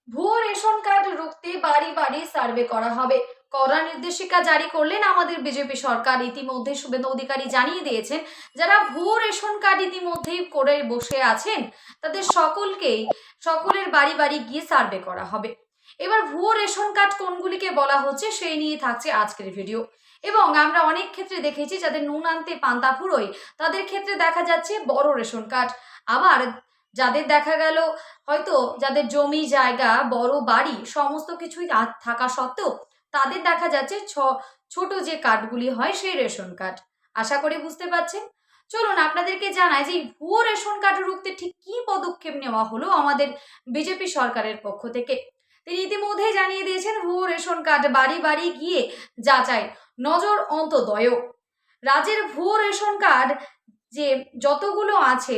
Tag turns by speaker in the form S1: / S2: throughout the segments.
S1: ভুয়ো ration card রুখতে বাড়ি বাড়ি সার্ভে করা হবে। কড়া নির্দেশিকা জারি করলেন আমাদের বিজেপি সরকার। ইতিমধ্যে শুভেন্দু অধিকারী জানিয়ে দিয়েছেন, যারা ভুয়ো রেশন কার্ড ইতিমধ্যেই করে বসে আছেন তাদের সকলের বাড়ি বাড়ি গিয়ে সার্ভে করা হবে। এবার ভুয়ো রেশন কার্ড কোনগুলিকে বলা হচ্ছে সেই নিয়ে থাকছে আজকের ভিডিও। এবং আমরা অনেক ক্ষেত্রে দেখেছি যাদের নুন আনতে পান্তা ফুরোয় তাদের ক্ষেত্রে দেখা যাচ্ছে বড় রেশন কার্ড। আবার যাদের দেখা গেল হয়তো যাদের জমি জায়গা বড় বাড়ি সমস্ত কিছুই থাকা সত্ত্বেও তাদের দেখা যাচ্ছে ছোট যে কার্ডগুলি হয় সেই রেশন কার্ড। আশা করি বুঝতে পারছেন। চলুন আপনাদেরকে জানাই যে এই ভুয়ো রেশন কার্ড রুখতে ঠিক কি পদক্ষেপ নেওয়া হলো আমাদের বিজেপি সরকারের পক্ষ থেকে। তিনি ইতিমধ্যেই জানিয়ে দিয়েছেন ভুয়ো রেশন কার্ড বাড়ি বাড়ি গিয়ে যাচাই, নজর অন্তদয়। রাজ্যের ভুয়ো রেশন কার্ড যে যতগুলো আছে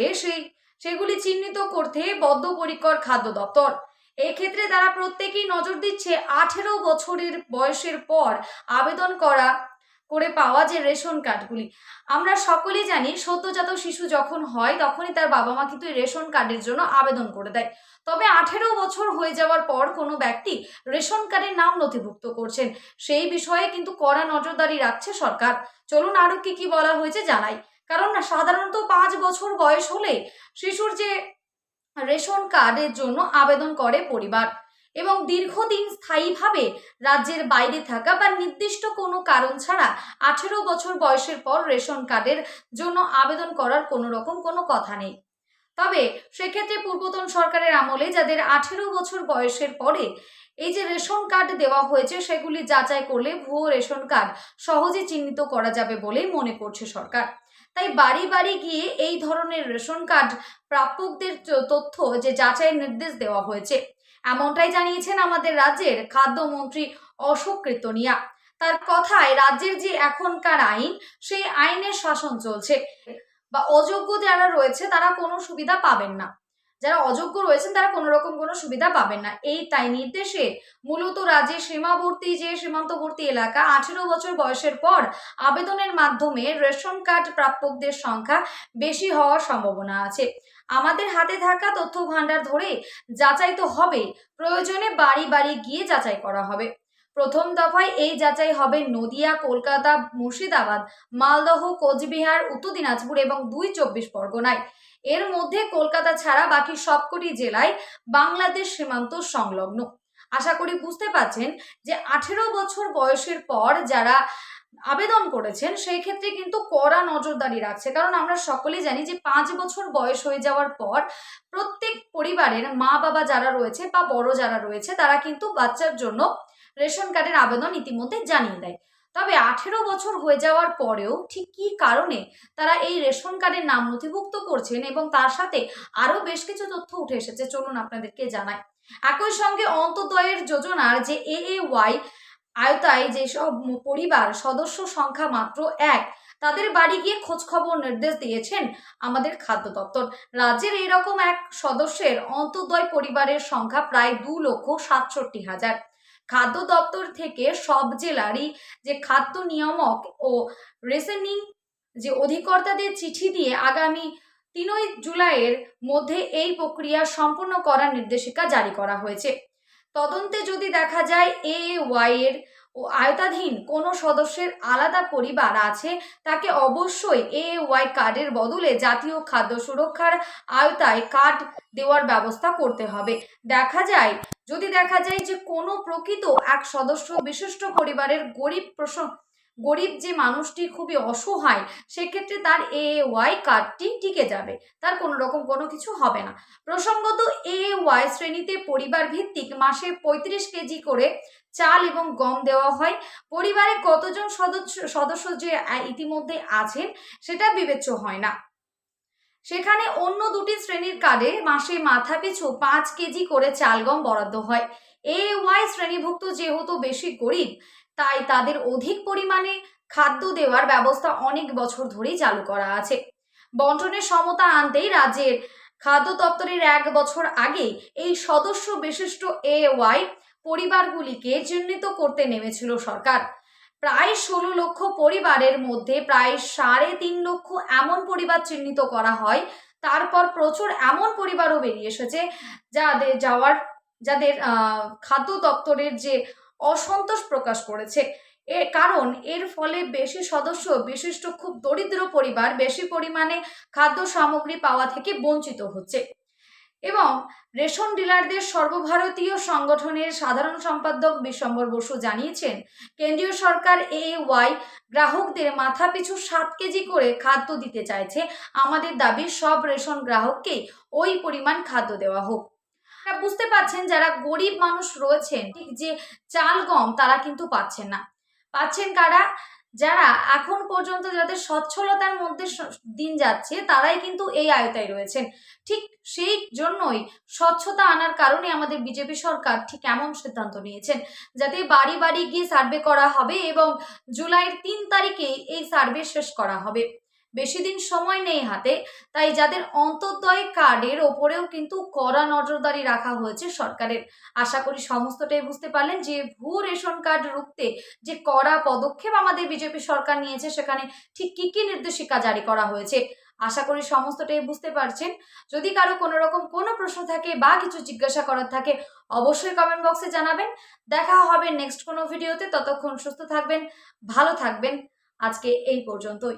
S1: সেগুলি চিহ্নিত করতে বদ্ধপরিকর খাদ্য দপ্তর। এই ক্ষেত্রে তারা প্রত্যেকেই নজর দিচ্ছে 18 বছরের বয়সের পর আবেদন করে পাওয়া যে রেশন কার্ডগুলি। আমরা সকলেই জানি সদ্যজাত শিশু যখন হয় তখনই তার বাবা মা কিন্তু রেশন কার্ডের জন্য আবেদন করে দেয়। তবে 18 বছর হয়ে যাওয়ার পর কোনো ব্যক্তি রেশন কার্ডের নাম নথিভুক্ত করছেন সেই বিষয়ে কিন্তু কড়া নজরদারি রাখছে সরকার। চলুন আরো কি কি বলা হয়েছে জানাই। কারণ সাধারণত 5 বছর বয়স হলে শিশুর যে রেশন কার্ডের জন্য আবেদন করে পরিবার, এবং দীর্ঘদিন স্থায়ীভাবে রাজ্যের বাইরে থাকা বা নির্দিষ্ট কোনো কারণ ছাড়া 18 বছর বয়সের পর রেশন কার্ডের জন্য আবেদন করার কোনো রকম কোনো কথা নেই। তবে সেক্ষেত্রে পূর্বতন সরকারের আমলে যাদের 18 বছর বয়সের পরে এই যে রেশন কার্ড দেওয়া হয়েছে সেগুলি যাচাই করলে ভুয়ো রেশন কার্ড সহজে চিহ্নিত করা যাবে বলেই মনে করছে সরকার। তাই বাড়ি বাড়ি গিয়ে এই ধরনের রেশন কার্ড প্রাপকদের তথ্য যে যাচাইয়ের নির্দেশ দেওয়া হয়েছে, এমনটাই জানিয়েছেন আমাদের রাজ্যের খাদ্যমন্ত্রী অশোক কীর্তনিয়া। তার কথায় রাজ্যের যে এখনকার আইন সেই আইনের শাসন চলছে, বা অযোগ্য যারা রয়েছে তারা কোনো সুবিধা পাবেন না। যারা অযোগ্য রয়েছেন তারা কোনো রকম কোনো সুবিধা পাবেন না। এই তাই নির্দেশে মূলত রাজ্যের সীমান্তবর্তী এলাকা 18 বছর বয়সের পর আবেদনের মাধ্যমে রেশন কার্ড প্রাপকদের সংখ্যা বেশি হওয়ার সম্ভাবনা আছে। আমাদের হাতে থাকা তথ্য ভান্ডার ধরে যাচাই তো হবে, প্রয়োজনে বাড়ি বাড়ি গিয়ে যাচাই করা হবে। প্রথম দফায় এই যাচাই হবে নদিয়া, কলকাতা, মুর্শিদাবাদ, মালদহ, কোচবিহার, উত্তর দিনাজপুর এবং 2 চব্বিশ পরগনায়। এর মধ্যে কলকাতা ছাড়া বাকি সবকটি জেলায় বাংলাদেশ সীমান্ত সংলগ্ন। আশা করি বুঝতে পারছেন যে 18 বছর বয়সের পর যারা আবেদন করেছেন সেই ক্ষেত্রে কিন্তু কড়া নজরদারি রাখছে। কারণ আমরা সকলেই জানি যে 5 বছর বয়স হয়ে যাওয়ার পর প্রত্যেক পরিবারের মা বাবা যারা রয়েছে বা বড় যারা রয়েছে তারা কিন্তু বাচ্চার জন্য রেশন কার্ডের আবেদন ইতিমধ্যে জানিয়ে দেয়। তবে 18 বছর হয়ে যাওয়ার পরেও ঠিক কি কারণে তারা এই রেশন কার্ডের নাম নথিভুক্ত করছেন এবং তার সাথে আরো বেশ কিছু তথ্য উঠে এসেছে, চলুন আপনাদেরকে জানাই। একই সঙ্গে অন্তোদয়ের যোজনার যে AAY আওতায় যেসব পরিবার সদস্য সংখ্যা মাত্র 1, তাদের বাড়ি গিয়ে খোঁজ খবর নির্দেশ দিয়েছেন আমাদের খাদ্য দপ্তর। রাজ্যের এইরকম এক সদস্যের অন্তোদয় পরিবারের সংখ্যা প্রায় 2,67,000। খাদ্য দপ্তর থেকে সব জেলারই যে খাদ্য নিয়ামক ও রেশনিং যে অধিকর্তাদের চিঠি দিয়ে আগামী 3 জুলাইয়ের মধ্যে এই প্রক্রিয়া সম্পন্ন করার নির্দেশিকা জারি করা হয়েছে। তদন্তে যদি দেখা যায় AAY এর ও আয়তাধীন কোনো সদস্যের আলাদা পরিবার আছে, তাকে অবশ্যই AAY কার্ডের বদলে জাতীয় খাদ্য সুরক্ষার আওতায় কার্ড দেওয়ার ব্যবস্থা করতে হবে। যদি দেখা যায় যে কোনো প্রকৃত এক সদস্য বিশিষ্ট পরিবারের গরিব যে মানুষটি খুবই অসহায়, সেক্ষেত্রে তার AAY কার্ডটি টিকে যাবে, তার কোনো রকম কোনো কিছু হবে না। প্রসঙ্গত AAY শ্রেণীতে পরিবার ভিত্তিক মাসে 35 কেজি করে চাল এবং গম দেওয়া হয়। পরিবারে কতজন সদস্য যে ইতিমধ্যে আছেন সেটা বিবেচ্য হয় না। সেখানে অন্য দুটি শ্রেণীর কার্ডে মাসে মাথাপিছু 5 কেজি করে চাল গম বরাদ্দ হয়। AAY শ্রেণীভুক্ত যেহেতু বেশি গরিব, তাই তাদের অধিক পরিমাণে খাদ্য দেওয়ার ব্যবস্থা অনেক বছর ধরেই চালু করা আছে। বন্টনের সমতা আনতেই রাজ্যের খাদ্য দপ্তরের 1 বছর আগে এই সদস্য বিশিষ্ট AAY পরিবারগুলিকে চিহ্নিত করতে নেমেছিল সরকার। প্রায় 16 লক্ষ পরিবারের মধ্যে প্রায় 3.5 লক্ষ এমন পরিবার চিহ্নিত করা হয়। তারপর প্রচুর এমন পরিবারও বেরিয়ে এসেছে যাদের যাদের খাদ্য দপ্তরের যে অসন্তোষ প্রকাশ করেছে। কারণ এর ফলে বেশি সদস্য বিশিষ্ট খুব দরিদ্র পরিবার বেশি পরিমাণে খাদ্য সামগ্রী পাওয়া থেকে বঞ্চিত হচ্ছে। এবং রেশন ডিলারদের সর্বভারতীয় সংগঠনের সাধারণ সম্পাদক বিশ্বম্বর বসু জানিয়েছেন, কেন্দ্রীয় সরকার ওয়াই গ্রাহকদের মাথাপিছু 7 কেজি করে খাদ্য দিতে চাইছে। আমাদের দাবি সব রেশন গ্রাহককেই ওই পরিমাণ খাদ্য দেওয়া হোক। বুঝতে পারছেন যারা গরিব মানুষ রয়েছেন, ঠিক যে চাল গম তারা কিন্তু পাচ্ছেন না। পাচ্ছেন কারা? যারা এখন পর্যন্ত যাদের সচ্ছলতার মধ্যে দিন যাচ্ছে তারাই কিন্তু এই আয়তায় রয়েছেন। ঠিক সেই জন্যই স্বচ্ছতা আনার কারণে আমাদের বিজেপি সরকার ঠিক এমন সিদ্ধান্ত নিয়েছেন, যাতে বাড়ি বাড়ি গিয়ে সার্ভে করা হবে এবং জুলাইয়ের 3 তারিখে এই সার্ভে শেষ করা হবে। বেশি দিন সময় নেই হাতে, তাই যাদের অন্তর্দয় কার্ডের ওপরেও কিন্তু কড়া নজরদারি রাখা হয়েছে সরকারের। আশা করি সমস্তটাই বুঝতে পারলেন যে ভুয়ো রেশন কার্ড রুখতে যে কড়া পদক্ষেপ আমাদের বিজেপি সরকার নিয়েছে সেখানে ঠিক কি কি নির্দেশিকা জারি করা হয়েছে। আশা করি সমস্তটাই বুঝতে পারছেন। যদি কারো কোনো রকম কোনো প্রশ্ন থাকে বা কিছু জিজ্ঞাসা করার থাকে অবশ্যই কমেন্ট বক্সে জানাবেন। দেখা হবে নেক্সট কোনো ভিডিওতে। ততক্ষণ সুস্থ থাকবেন, ভালো থাকবেন। আজকে এই পর্যন্তই।